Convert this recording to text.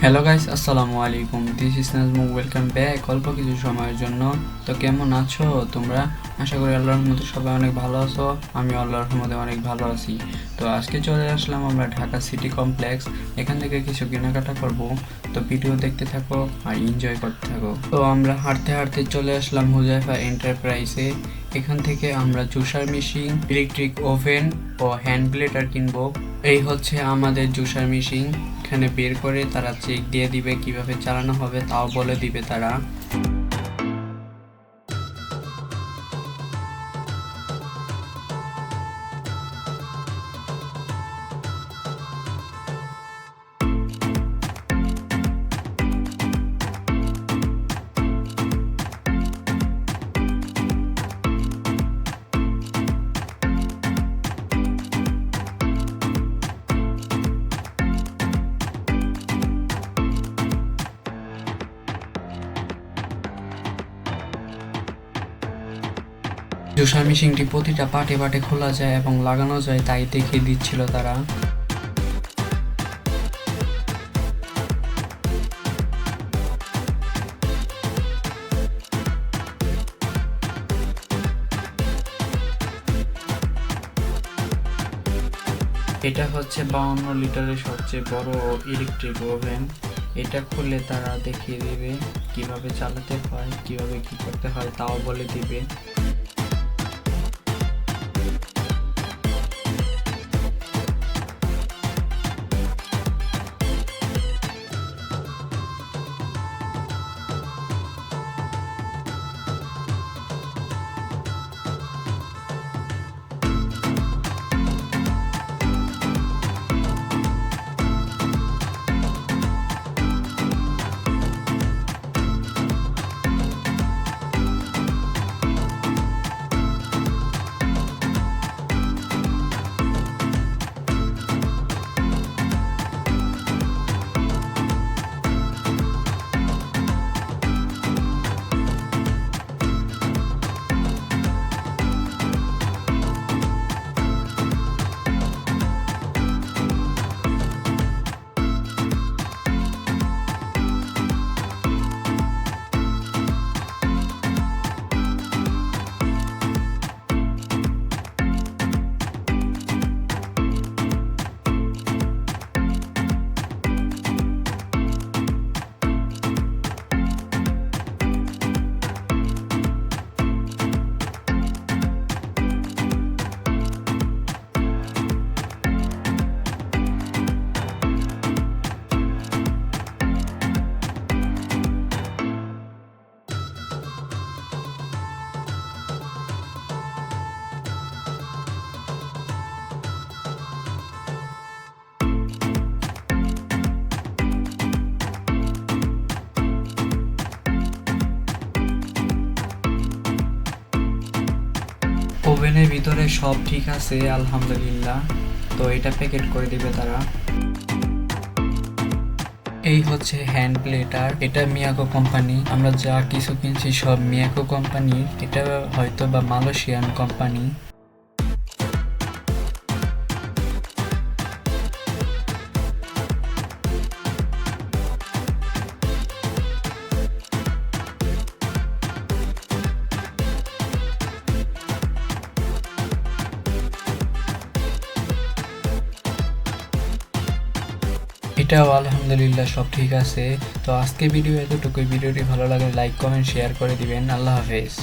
Hello guys, আসসালামু আলাইকুম। This is নাজমু, welcome back. অল্প কিছু সময়ের জন্য তো কেমন আছো তোমরা? আশা করি আল্লাহর রহমতে সবাই অনেক ভালো আছো। আমি আল্লাহর রহমতে অনেক ভালো আছি। তো আজকে চলে আসলাম আমরা ঢাকা সিটি কমপ্লেক্স। এখান থেকে কিছু কেনাকাটা করব। তো ভিডিও দেখতে থাকো আর এনজয় করতে থাকো। তো আমরা হাঁটতে হাঁটতে চলে আসলাম হুজাইফা এন্টারপ্রাইজে। এখান থেকে আমরা জুসার মেশিন, ইলেকট্রিক ওভেন ও হ্যান্ড ব্লেডার কিনবো। এই হচ্ছে আমাদের জুসার মেশিন। এখানে বের করে তারা চেক দিয়ে দিবে, কিভাবে চালানো হবে তাও বলে দিবে তারা। জুসার মেশিনটি প্রতিটা পাটে পাটে খোলা যায় এবং লাগানো যায়, তাই দেখিয়ে দিচ্ছিল তারা। এটা হচ্ছে 52 লিটারের সবচেয়ে বড় ইলেকট্রিক ওভেন। এটা খুলে তারা দেখিয়ে দেবে কিভাবে চালাতে হয়, কিভাবে কি করতে হয় তাও বলে দিবে। ওভেনের ভিতরে সব ঠিক আছে আলহামদুলিল্লাহ। তো এটা প্যাকেট করে দিবে তারা। এই হচ্ছে হ্যান্ড প্লেটার। এটা মিয়াকো কোম্পানি। আমরা যা কিছু কিনছি সব মিয়াকো কোম্পানির। এটা হয়তো বা মালয়েশিয়ান কোম্পানি। এটাও আলহামদুলিল্লাহ সব ঠিক আছে। তো আজকে ভিডিও এতটুকুই। ভিডিওটি ভালো লাগলে লাইক কমেন্ট শেয়ার করে দিবেন। আল্লাহ হাফেজ।